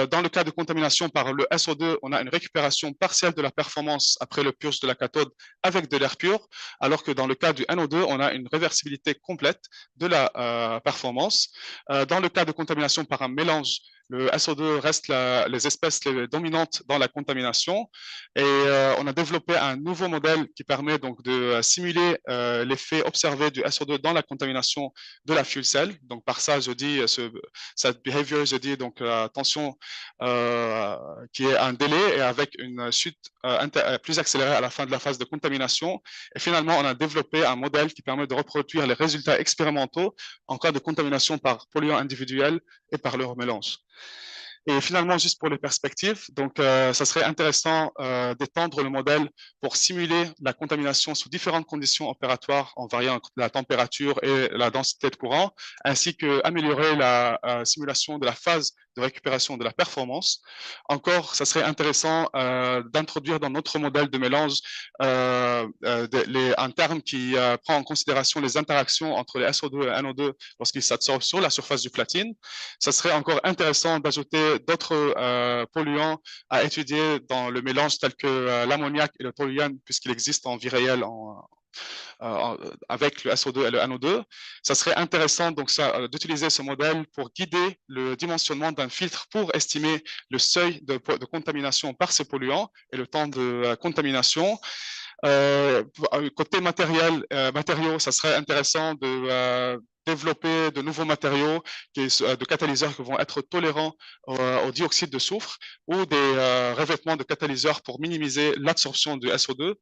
Dans le cas de contamination par le SO2, on a une récupération partielle de la performance après le purge de la cathode avec de l'air pur, alors que dans le cas du NO2, on a une réversibilité complète de la performance. Dans le cas de contamination par un mélange, le SO2 reste les espèces les dominantes dans la contamination. Et on a développé un nouveau modèle qui permet donc de simuler l'effet observé du SO2 dans la contamination de la fuel cell. Donc par ça, je dis cette behavior, je dis donc la tension qui est un délai et avec une chute plus accélérée à la fin de la phase de contamination. Et finalement, on a développé un modèle qui permet de reproduire les résultats expérimentaux en cas de contamination par polluants individuels et par leur mélange. Et finalement, juste pour les perspectives, donc ça serait intéressant d'étendre le modèle pour simuler la contamination sous différentes conditions opératoires en variant la température et la densité de courant, ainsi qu'améliorer la simulation de la phase de récupération de la performance. Encore, ça serait intéressant d'introduire dans notre modèle de mélange un terme qui prend en considération les interactions entre les SO2 et NO2 lorsqu'ils s'absorbent sur la surface du platine. Ça serait encore intéressant d'ajouter d'autres polluants à étudier dans le mélange tel que l'ammoniac et le toluène, puisqu'il existe en vie réelle avec le SO2 et le NO2. Ça serait intéressant donc d'utiliser ce modèle pour guider le dimensionnement d'un filtre pour estimer le seuil de contamination par ces polluants et le temps de contamination. Côté matériaux, ça serait intéressant développer de nouveaux matériaux, de catalyseurs qui vont être tolérants au dioxyde de soufre ou des revêtements de catalyseurs pour minimiser l'absorption du SO2.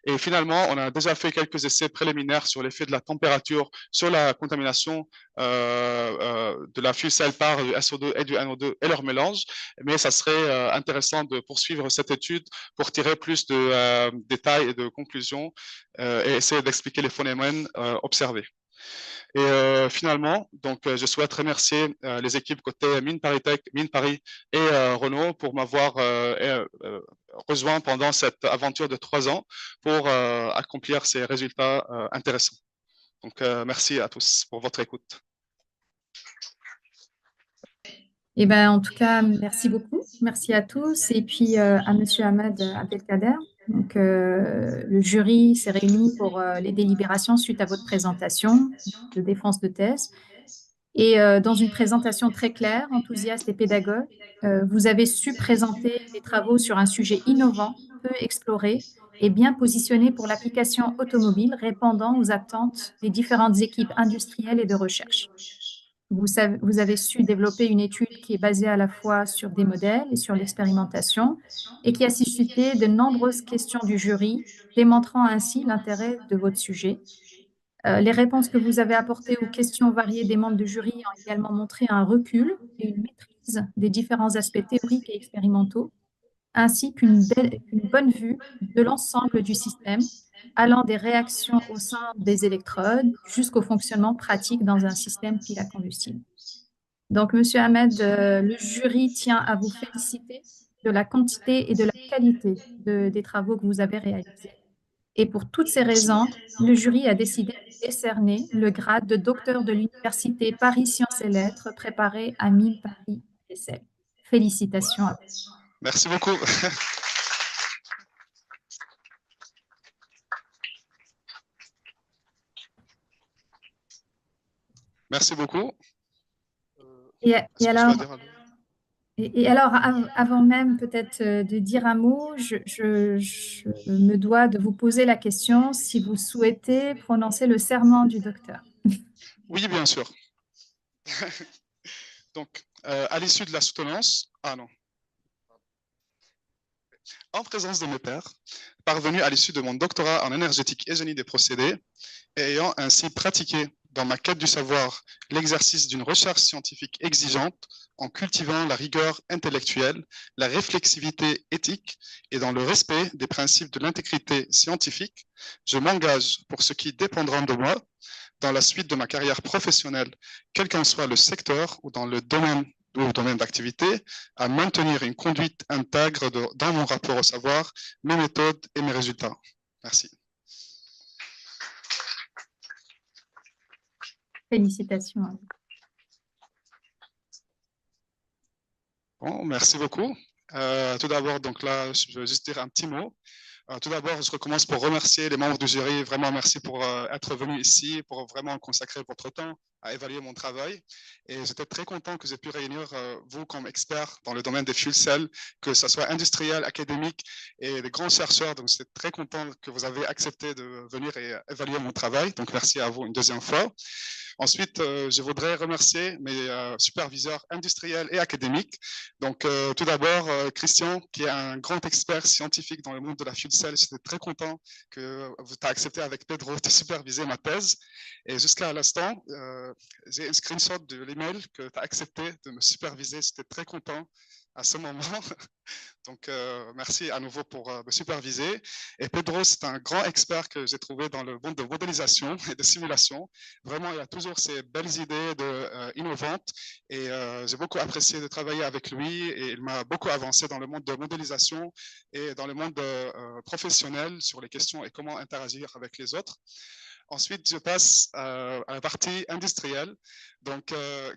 Et finalement, on a déjà fait quelques essais préliminaires sur l'effet de la température sur la contamination de la fuel cell par du SO2 et du NO2 et leur mélange. Mais ça serait intéressant de poursuivre cette étude pour tirer plus de détails et de conclusions et essayer d'expliquer les phénomènes observés. Et finalement, donc, je souhaite remercier les équipes côté Mine Paris Tech, Mine Paris et Renault pour m'avoir rejoint pendant cette aventure de 3 ans pour accomplir ces résultats intéressants. Donc, merci à tous pour votre écoute. Eh ben, en tout cas, merci beaucoup. Merci à tous. Et puis à Monsieur Ahmed Abdelkader. Donc, le jury s'est réuni pour les délibérations suite à votre présentation de défense de thèse. Et dans une présentation très claire, enthousiaste et pédagogue, vous avez su présenter les travaux sur un sujet innovant, peu exploré et bien positionné pour l'application automobile, répondant aux attentes des différentes équipes industrielles et de recherche. Vous avez su développer une étude qui est basée à la fois sur des modèles et sur l'expérimentation et qui a suscité de nombreuses questions du jury, démontrant ainsi l'intérêt de votre sujet. Les réponses que vous avez apportées aux questions variées des membres du jury ont également montré un recul et une maîtrise des différents aspects théoriques et expérimentaux, ainsi qu'une bonne vue de l'ensemble du système, allant des réactions au sein des électrodes jusqu'au fonctionnement pratique dans un système pile à combustible. Donc, Monsieur Ahmed, le jury tient à vous féliciter de la quantité et de la qualité des travaux que vous avez réalisés. Et pour toutes ces raisons, le jury a décidé de décerner le grade de docteur de l'Université Paris Sciences et Lettres préparé à Mine Paris SL. Félicitations à vous. Merci beaucoup. Merci beaucoup. Et alors, avant même peut-être de dire un mot, je me dois de vous poser la question si vous souhaitez prononcer le serment du docteur. Oui, bien sûr. Donc, à l'issue de la soutenance, en présence de mes pairs, parvenu à l'issue de mon doctorat en énergétique et génie des procédés, et ayant ainsi pratiqué dans ma quête du savoir l'exercice d'une recherche scientifique exigeante en cultivant la rigueur intellectuelle, la réflexivité éthique et dans le respect des principes de l'intégrité scientifique, je m'engage pour ce qui dépendra de moi dans la suite de ma carrière professionnelle, quel qu'en soit le secteur ou dans le domaine d'activité, à maintenir une conduite intègre dans mon rapport au savoir, mes méthodes et mes résultats. Merci. Félicitations. Bon, merci beaucoup. Tout d'abord, donc là, je veux juste dire un petit mot. Tout d'abord, je recommence pour remercier les membres du jury. Vraiment, merci pour être venus ici, pour vraiment consacrer votre temps à évaluer mon travail. Et j'étais très content que j'ai pu réunir vous comme experts dans le domaine des fuel cells, que ce soit industriel, académique et des grands chercheurs. Donc, j'étais très content que vous avez accepté de venir et évaluer mon travail. Donc, merci à vous une deuxième fois. Ensuite, je voudrais remercier mes superviseurs industriels et académiques. Donc, tout d'abord, Christian, qui est un grand expert scientifique dans le monde de la fuel cell. J'étais très content que vous ayez accepté avec Pedro de superviser ma thèse. Et jusqu'à l'instant, j'ai un screenshot de l'email que tu as accepté de me superviser. J'étais très content à ce moment. Donc, merci à nouveau pour me superviser. Et Pedro, c'est un grand expert que j'ai trouvé dans le monde de modélisation et de simulation. Vraiment, il a toujours ces belles idées innovantes et j'ai beaucoup apprécié de travailler avec lui et il m'a beaucoup avancé dans le monde de modélisation et dans le monde professionnel sur les questions et comment interagir avec les autres. Ensuite, je passe à la partie industrielle. Donc,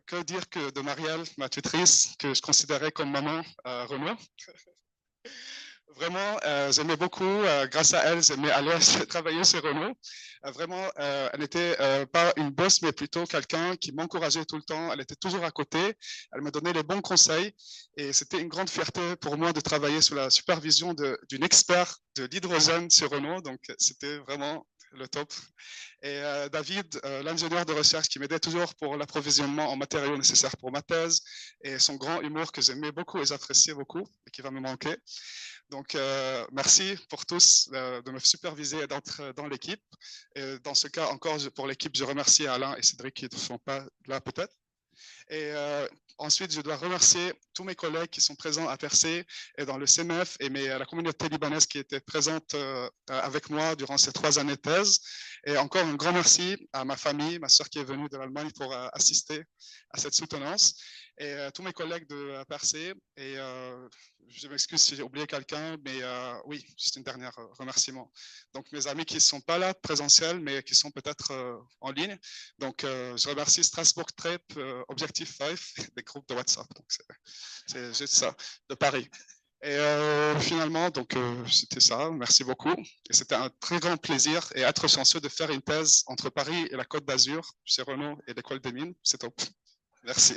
que dire que de Marielle, ma tutrice, que je considérais comme maman Renaud. Vraiment, j'aimais beaucoup, grâce à elle, j'aimais aller travailler chez Renault. Vraiment, elle n'était pas une boss, mais plutôt quelqu'un qui m'encourageait tout le temps. Elle était toujours à côté, elle me donnait les bons conseils. Et c'était une grande fierté pour moi de travailler sous la supervision d'une expert de l'hydrogène chez Renault. Donc, c'était vraiment le top. Et David, l'ingénieur de recherche qui m'aidait toujours pour l'approvisionnement en matériaux nécessaires pour ma thèse, et son grand humour que j'aimais beaucoup et j'appréciais beaucoup et qui va me manquer. Donc, merci pour tous de me superviser et d'être dans l'équipe. Et dans ce cas, encore pour l'équipe, je remercie Alain et Cédric qui ne sont pas là peut-être. Et ensuite, je dois remercier tous mes collègues qui sont présents à Percé et dans le CMF et la communauté libanaise qui était présente avec moi durant ces 3 années de thèse. Et encore un grand merci à ma famille, ma soeur qui est venue de l'Allemagne pour assister à cette soutenance et tous mes collègues de Percé. Et je m'excuse si j'ai oublié quelqu'un, mais oui, juste un dernier remerciement. Donc, mes amis qui ne sont pas là, présentiels, mais qui sont peut-être en ligne. Donc, je remercie Strasbourg Trip, Objectif 5, des groupes de WhatsApp. Donc, c'est juste ça, de Paris. Et finalement, donc c'était ça. Merci beaucoup. Et c'était un très grand plaisir et être chanceux de faire une thèse entre Paris et la Côte d'Azur, chez Renault et l'École des Mines. C'est top. Merci.